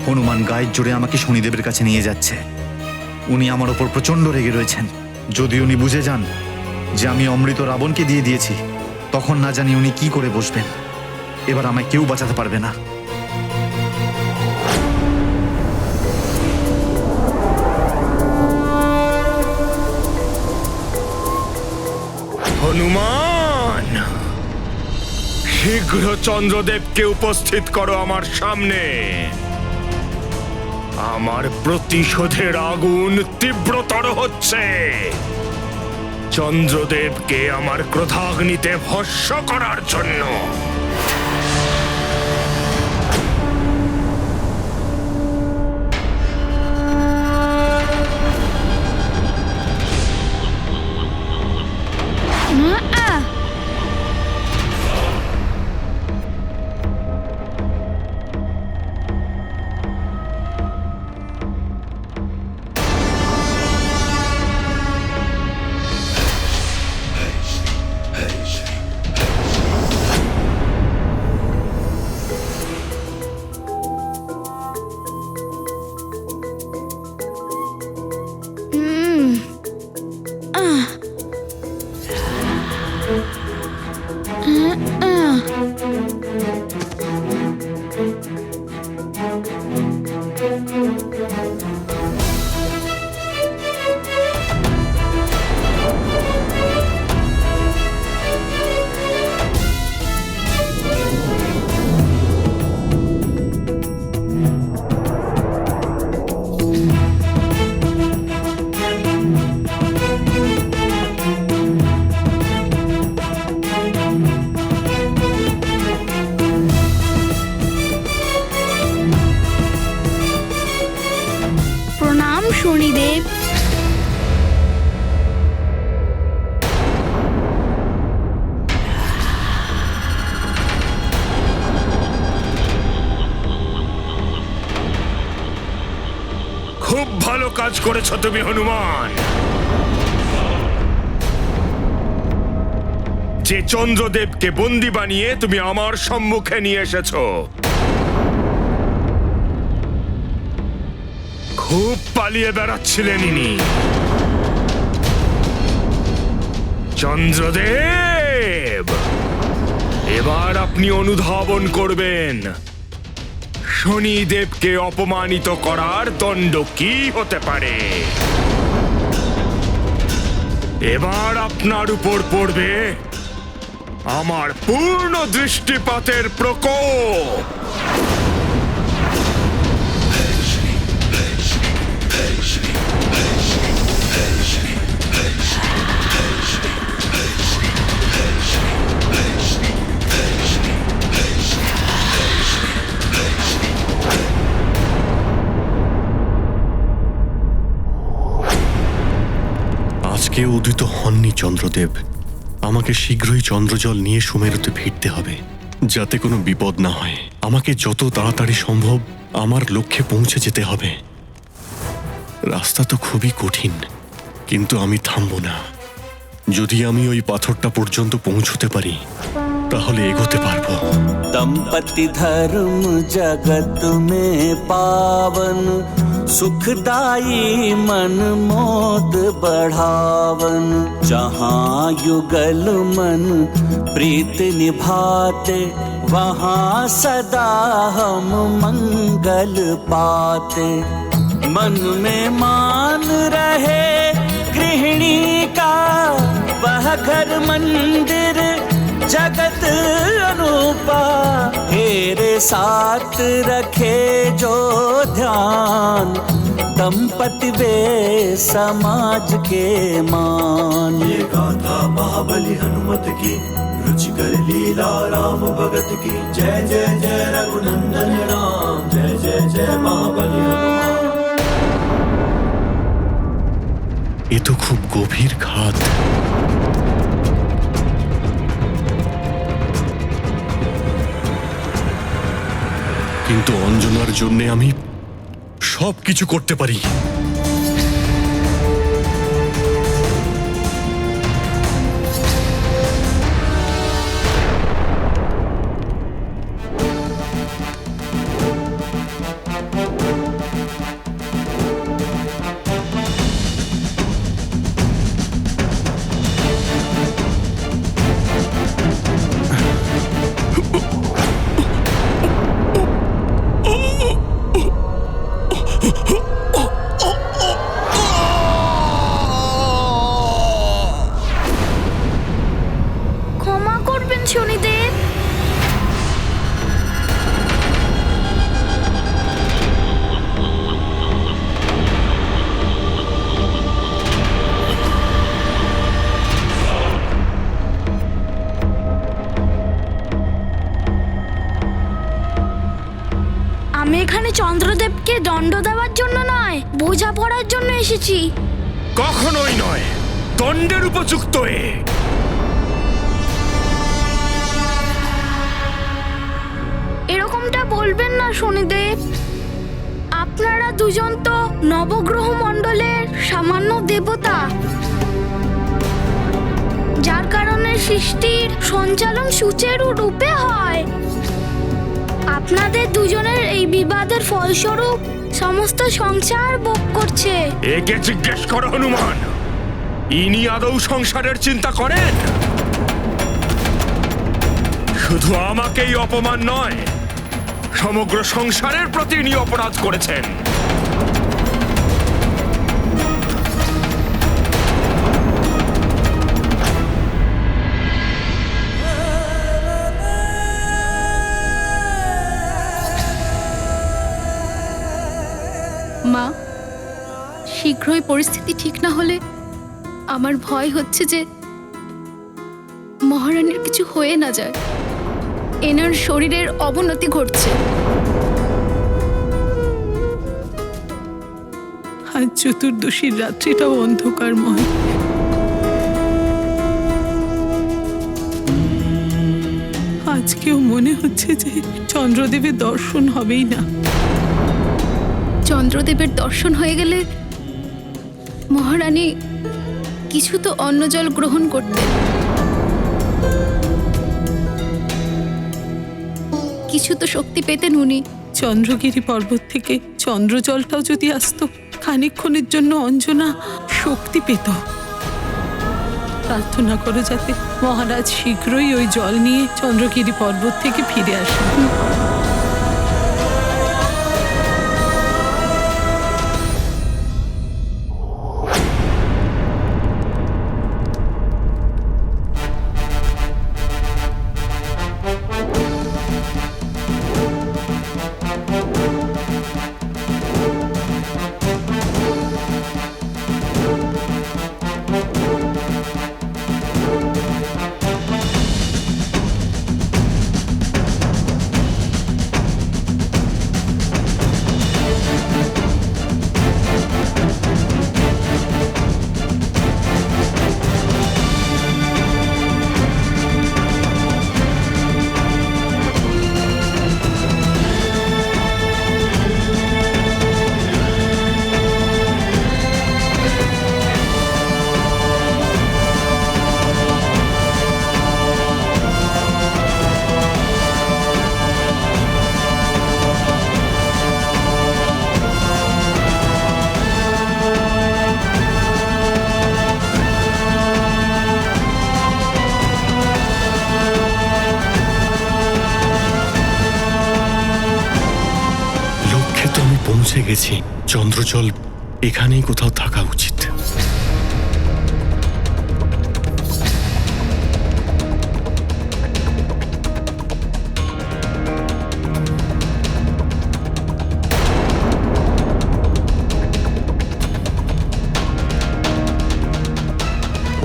হনুমান গায়ের জোরে আমাকে শনিদেবের কাছে নিয়ে যাচ্ছে। উনি আমার ওপর প্রচণ্ড রেগে রয়েছেন। যদি উনি বুঝে যান যে আমি অমৃত রাবণকে দিয়ে দিয়েছি, তখন না জানি উনি কি করে বসবেন। এবার আমায় কেউ বাঁচাতে পারবে না। হনুমান, শীঘ্র চন্দ্রদেবকে উপস্থিত করো আমার সামনে। আমার প্রতিশোধের আগুন তীব্রতর হচ্ছে। চন্দ্রদেবকে আমার ক্রোধাগ্নিতে ভস্ম করার জন্য। প্রণাম শনিদেব। খুব ভালো কাজ করেছ তুমি হনুমান। যে চন্দ্রদেবকে বন্দী বানিয়ে তুমি আমার সম্মুখে নিয়ে এসেছো। খুব পালিয়ে বেড়াচ্ছিলেন ইনি। চন্দ্রদেব, এবার আপনি অনুধাবন করবেন শনিদেবকে অপমানিত করার দণ্ড কি হতে পারে। এবার আপনার উপর পড়বে আমার পূর্ণ দৃষ্টিপাতের প্রকোপ। আজকে উদিত হননি চন্দ্রদেব। আমাকে শীঘ্রই চন্দ্রজল নিয়ে সুমেরুতে ফিরতে হবে, যাতে কোনো বিপদ না হয়। আমাকে যত তাড়াতাড়ি সম্ভব আমার লক্ষ্যে পৌঁছে যেতে হবে। রাস্তা তো খুবই কঠিন, কিন্তু আমি থামব না। যদি আমি ওই পাথরটা পর্যন্ত পৌঁছতে পারি, তাহলে এগোতে পারবো। दंपति धर्म जगत में पावन, सुखदाई मन मोद बढ़ावन। जहाँ युगल मन प्रीत निभाते, वहाँ सदा हम मंगल पाते। मन में मान रहे गृहिणी का, वह घर मंदिर जगत अनूपा। तेरे साथ रखे जो ध्यान, दंपति वे समाज के मान। ये गाथा महाबली हनुमत की, रुचिकर लीला राम भगत की। जय जय जय रघुनंदन राम, जय जय जय महाबली हनुमान। এ তো খুব গভীর খাদ। কিন্তু অঞ্জনার জন্য আমি সবকিছু করতে পারি। আমি এখানে চন্দ্রদেবকে দণ্ড দেওয়ার জন্য নয়, বোঝা পড়ার জন্য এসেছি। কখনোই নয়, দণ্ডের উপযুক্ত এ। এরকমটা বলবেন না শনিদেব। আপনারা দুজন তো নবগ্রহ মণ্ডলের সামান্য দেবতা, যার কারণে সৃষ্টির সঞ্চালন সুচারু রূপে হয়। আপনাদের দুজনের এই বিবাদের ফলস্বরূপ সমস্ত সংসার ভোগ করছে। একে জিজ্ঞেস করো হনুমান, ইনি আদৌ সংসারের চিন্তা করেন? শুধু আমাকেই অপমান নয়, সমগ্র সংসারের প্রতি ইনি অপরাধ করেছেন। মা, শীঘ্রই পরিস্থিতি ঠিক না হলে আমার ভয় হচ্ছে যে মহারানীর কিছু হয়ে না যায়। এনার শরীরের অবনতি ঘটছে। আজ চতুর্দশীর রাত্রিটাও অন্ধকারময়। আজকেও মনে হচ্ছে যে চন্দ্রদেবের দর্শন হবেই না। চন্দ্রদেবের দর্শন হয়ে গেলে মহারানী কিছু তো অন্ন জল গ্রহণ করতেন, কিছু তো শক্তি পেতেন উনি। চন্দ্রগিরি পর্বত থেকে চন্দ্রজলটাও যদি আসতো, খানিকক্ষণের জন্য অঞ্জনা শক্তি পেত। প্রার্থনা করো যাতে মহারাজ শীঘ্রই ওই জল নিয়ে চন্দ্রগিরি পর্বত থেকে ফিরে আসেন। পৌঁছে গেছি। চন্দ্রজল এখানেই কোথাও থাকা উচিত।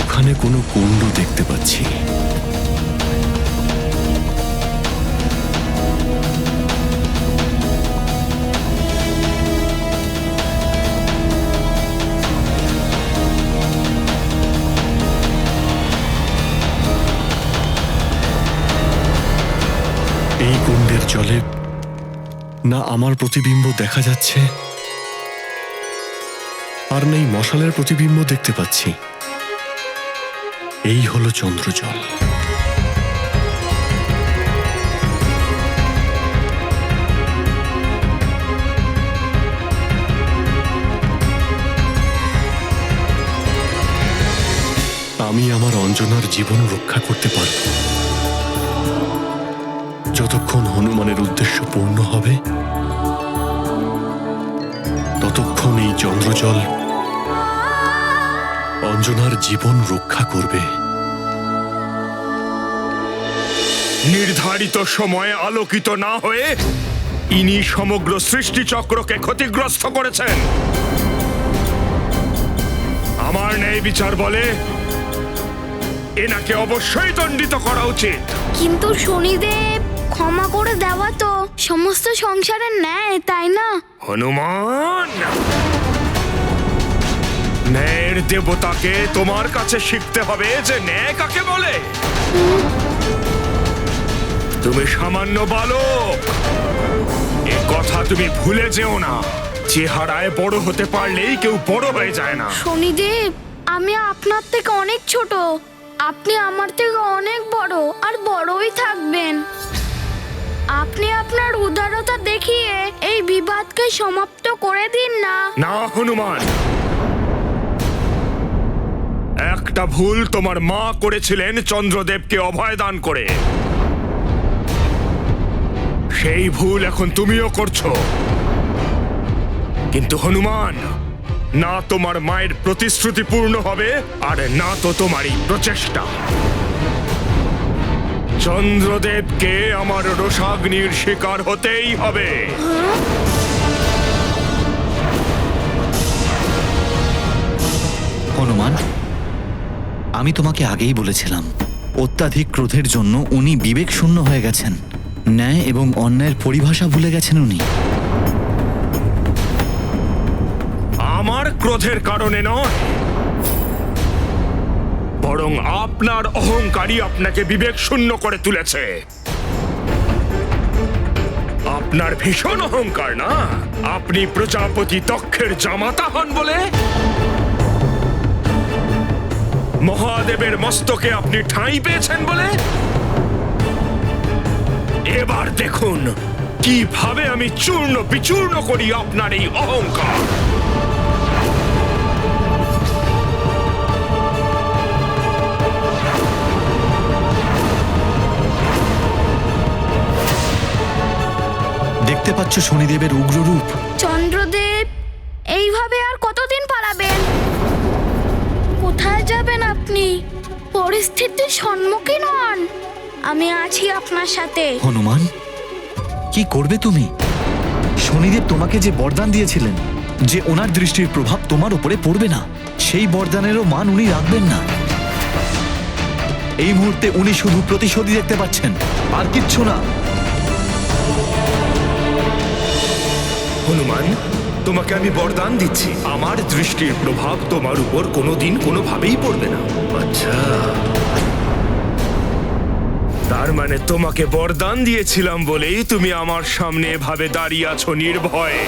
ওখানে কোনো কুণ্ড দেখতে পাচ্ছি। এই কুণ্ডের জলে না আমার প্রতিবিম্ব দেখা যাচ্ছে, আর নেই মশালের প্রতিবিম্ব দেখতে পাচ্ছি। এই হলো চন্দ্রজল। আমি আমার অঞ্জনার জীবন রক্ষা করতে পারব যতক্ষণ হনুমানের উদ্দেশ্য পূর্ণ হবে, ততক্ষণ এই চন্দ্রজল অঞ্জনার জীবন রক্ষা করবে। নির্ধারিত সময়ে আলোকিত না হয়ে ইনি সমগ্র সৃষ্টি চক্রকে ক্ষতিগ্রস্ত করেছেন। আমার ন্যায় বিচার বলে এনাকে অবশ্যই দণ্ডিত করা উচিত। কিন্তু শনিদেব ক্ষমা করে দেওয়া তো সমস্ত সংসারের ন্যায়, তাই না? হনুমান, ন্যায়ের দেবতাকে তোমার কাছে শিখতে হবে যে ন্যায় কাকে বলে। তুমি সামান্য বালক, এ কথা তুমি ভুলে যেও না। চেহারায় বড় হতে পারলেই কেউ বড় হয়ে যায় না। শনিদেব, আমি আপনার থেকে অনেক ছোট, আপনি আমার থেকে অনেক বড় আর বড়ই থাকবেন। আপনি আপনার উদারতা দেখিয়ে এই বিবাদকে সমাপ্ত করে দিন না। না হনুমান, একটা ভুল তোমার মা করেছিলেন চন্দ্রদেবকে অভয় দান করে। সেই ভুল এখন তুমিও করছো। কিন্তু হনুমান, না তোমার মায়ের প্রতিশ্রুতি পূর্ণ হবে আর না তো তোমার এই প্রচেষ্টা। চন্দ্রদেবকে আমার রোষাগ্নির শিকার হতেই হবে। হনুমান, আমি তোমাকে আগেই বলেছিলাম, অত্যাধিক ক্রোধের জন্য উনি বিবেক শূন্য হয়ে গেছেন। ন্যায় এবং অন্যায়ের পরিভাষা ভুলে গেছেন উনি। আমার ক্রোধের কারণে নয়, বরং আপনার অহংকারই আপনাকে বিবেক শূন্য করে তুলেছে। আপনার ভীষণ অহংকার না? আপনি প্রজাপতি দক্ষের জামাতা হন বলে মহাদেবের মস্তকে আপনি ঠাঁই পেয়েছেন বলে। এবার দেখুন কিভাবে আমি চূর্ণ বিচূর্ণ করি আপনার এই অহংকার। দেখতে পাচ্ছ শনিদেবের উগ্র রূপ। চন্দ্রদেব, এইভাবে আর কতদিন পালাবেন? কোথায় যাবেন আপনি? পরিস্থিতির সম্মুখীন হন, আমি আছি আপনার সাথে। হনুমান, কি করবে তুমি? শনিদেব তোমাকে যে বরদান দিয়েছিলেন যে ওনার দৃষ্টির প্রভাব তোমার উপরে পড়বে না, সেই বরদানেরও মান উনি রাখবেন না। এই মুহূর্তে উনি শুধু প্রতিশোধই দেখতে পাচ্ছেন, আর কিচ্ছু না। হনুমান, তোমাকে আমি বরদান দিচ্ছি, আমার দৃষ্টির প্রভাব তোমার উপর কোনোদিন কোনোভাবেই পড়বে না। আচ্ছা, তার মানে তোমাকে বরদান দিয়েছিলাম বলেই তুমি আমার সামনে এভাবে দাঁড়িয়ে আছো নির্ভয়ে।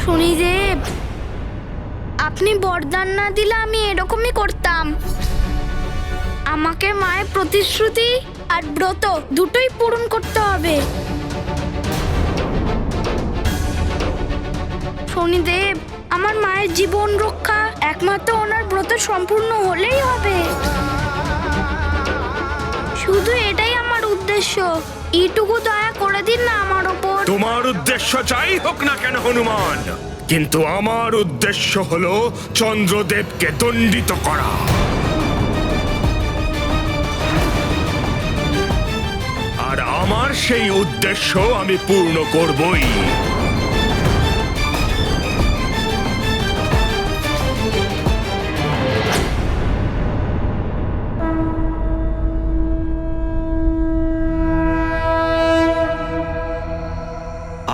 শনিদেব, আপনি বরদান না দিলে আমি এরকমই করতাম। আমাকে মায়ের প্রতিশ্রুতি আর ব্রত দুটোই পূরণ করতে হবে। শনিদেব, আমার মায়ের জীবন রক্ষা একমাত্র ওনার ব্রত সম্পূর্ণ হলেই হবে। শুধু এটাই আমার উদ্দেশ্য, এইটুকু দয়া করে দিন না আমার ওপর। তোমার উদ্দেশ্য যাই হোক না কেন হনুমান, কিন্তু আমার উদ্দেশ্য হলো চন্দ্রদেবকে দণ্ডিত করা। আর আমার সেই উদ্দেশ্য আমি পূর্ণ করবই।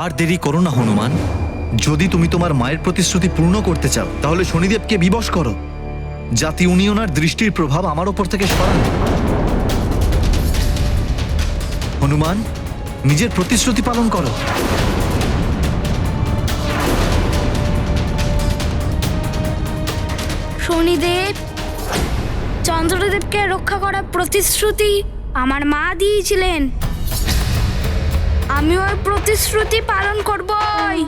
আর দেরি করো না হনুমান। যদি তুমি তোমার মায়ের প্রতিশ্রুতি পূর্ণ করতে চাও তাহলে শনিদেবকে বিবশ করো, যাতে উনি ওনার দৃষ্টির প্রভাব আমার ওপর থেকে সরান। হনুমান, নিজের প্রতিশ্রুতি পালন করো। শনিদেব, চন্দ্রদেবকে রক্ষা করার প্রতিশ্রুতি আমার মা দিয়েছিলেন, আমি ওই প্রতিশ্রুতি পালন করবই,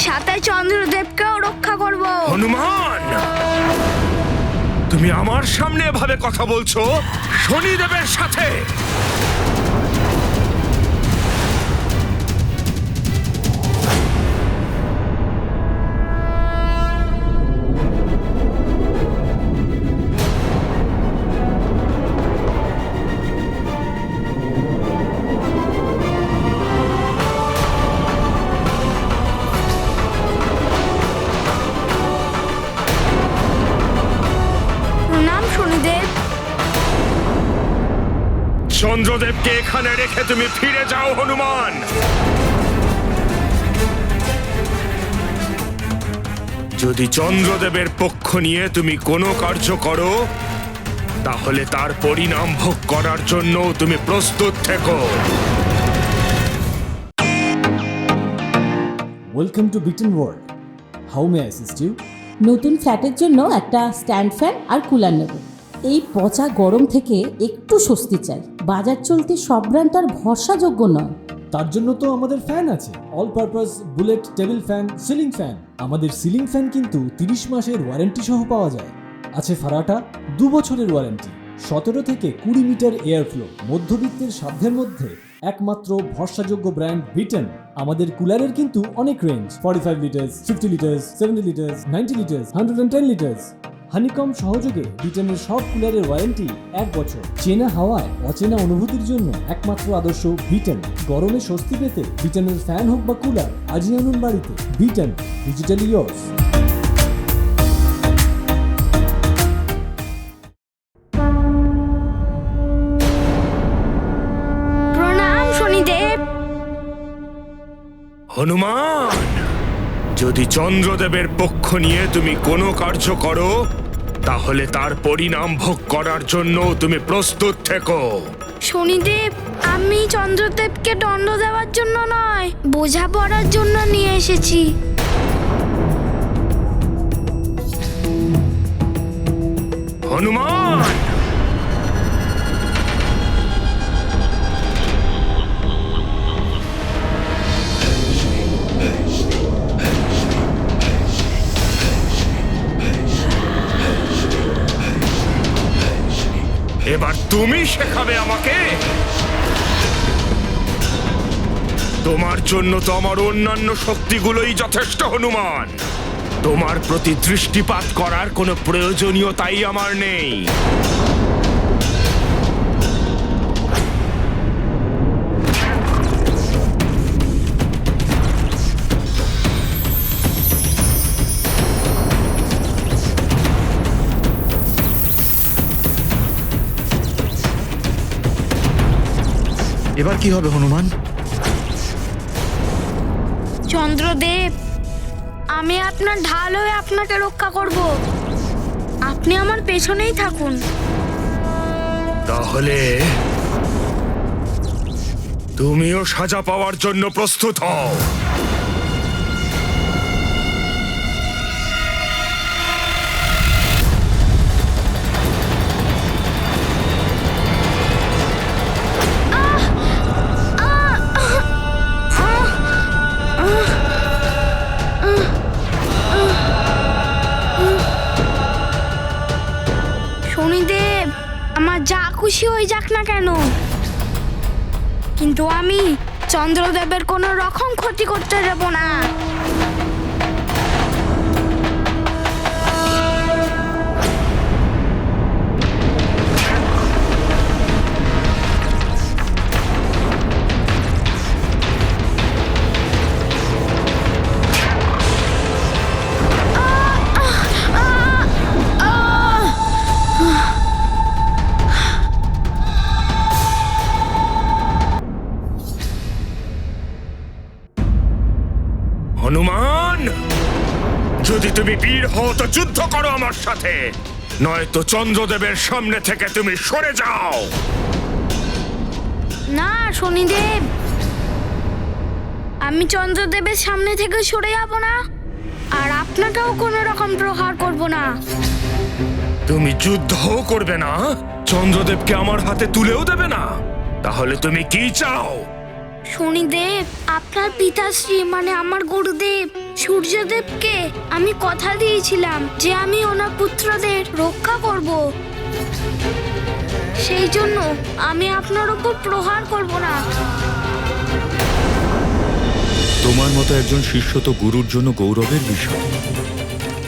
সাথে চন্দ্রদেবকেও রক্ষা করব। হনুমান, তুমি আমার সামনে এভাবে কথা বলছো শনিদেবের সাথে? চন্দ্রদেবকে এখানে রেখে তুমি ফিরে যাও হনুমান। যদি চন্দ্রদেবের পক্ষ নিয়ে তুমি কোনো কার্য করো তাহলে তার পরিণাম ভোগ করার জন্য তুমি প্রস্তুত থেকো। Welcome to Bitten world. How may assist you? নতুন ফ্ল্যাটের জন্য একটা স্ট্যান্ড ফ্যান আর কুলার নেব। এই পচা গরম থেকে একটু স্বস্তি চাই। বাজার চলতে সব ব্র্যান্ড আর ভরসাযোগ্য নয়। তার জন্য তো আমাদের ফ্যান আছে, all purpose bullet table fan, ceiling fan. আমাদের সিলিং ফ্যান কিন্তু 30 মাসের ওয়ারেন্টি সহ পাওয়া যায়। আছে ফারাটা 2 বছরের ওয়ারেন্টি, 17 থেকে 20 মিটার এয়ার ফ্লো, মধ্যবিত্তের সাধ্যের মধ্যে একমাত্র ভরসাযোগ্য ব্র্যান্ড বিটেন। আমাদের কুলারের কিন্তু অনেক range, 45 litres, 50 litres, 70 litres, 90 litres, 110 litres. Honeycomb সহযোগে বিটেনের সব কুলারের ওয়ারেন্টি 1 বছর। চেনা হাওয়ায় অচেনা অনুভূতির জন্য একমাত্র আদর্শ বিটেন। গরমে স্বস্তি পেতে বিটেনের ফ্যান হোক বা কুলার আজই আনুন বাড়িতে। Beaten, digitally years. প্রণাম শনিদেব। হনুমান, যদি চন্দ্রদেবের পক্ষ নিয়ে তুমি কোনো কার্য করো তাহলে তার পরিণাম ভোগ করার জন্য তুমি প্রস্তুত থেকো। শনিদেব, আমি চন্দ্রদেবকে দণ্ড দেওয়ার জন্য নয়, বোঝা পড়ার জন্য নিয়ে এসেছি। হনুমান, এবার তুমি শেখাবে আমাকে। তোমার জন্য তো আমার অন্যান্য শক্তিগুলোই যথেষ্ট হনুমান। তোমার প্রতি দৃষ্টিপাত করার কোনো প্রয়োজনীয়তাই আমার নেই। এবার কি হবে হনুমান? চন্দ্রদেব, আমি আপনার ঢাল হয়ে আপনাকে রক্ষা করব। আপনি আমার পেছনেই থাকুন। তাহলে তুমিও সাজা পাওয়ার জন্য প্রস্তুত হও। শনিদেব, আমার যা খুশি হয়ে যাক না কেন, কিন্তু আমি চন্দ্রদেবের কোনো রকম ক্ষতি করতে দেব না। হনুমান, যদি তুমি বীর হও তো যুদ্ধ করো আমার সাথে, নয়তো চন্দ্রদেবের সামনে থেকে তুমি সরে যাও। না শনিদেব, আমি চন্দ্রদেবের সামনে থেকে সরে যাব না, আর আপনাকেও কোনো রকম প্রহার করব না। তুমি যুদ্ধও করবে না, চন্দ্রদেবকে আমার হাতে তুলেও দেবে না, তাহলে তুমি কি চাও? শনিদেব, আপনার পিতাশ্রী মানে আমার গুরুদেব সূর্যদেবকে আমি কথা দিয়েছিলাম যে আমি ওনার পুত্রদের রক্ষা করব। সেই জন্য আমি আপনার উপর প্রহার করব না। তোমার মতো একজন শিষ্য তো গুরুর জন্য গৌরবের বিষয়।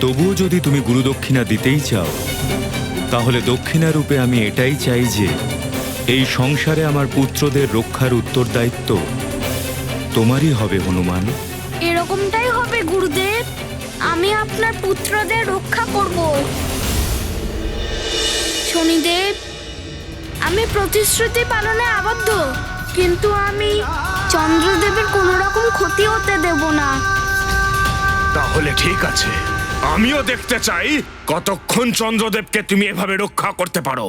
তবুও যদি তুমি গুরুদক্ষিণা দিতেই চাও, তাহলে দক্ষিণা রূপে আমি এটাই চাই যে এই সংসারে আমার পুত্রদের রক্ষার উত্তরদায়িত্ব তোমারই হবে হনুমান। এরকমটাই হবে গুরুদেব, আমি আপনার পুত্রদের রক্ষা করব। শনিদেব, আমি প্রতিশ্রুতি পালনে আবদ্ধ, কিন্তু আমি চন্দ্রদেবের কোনো রকম ক্ষতি হতে দেব না। তাহলে ঠিক আছে, আমিও দেখতে চাই কতক্ষণ চন্দ্রদেবকে তুমি এভাবে রক্ষা করতে পারো।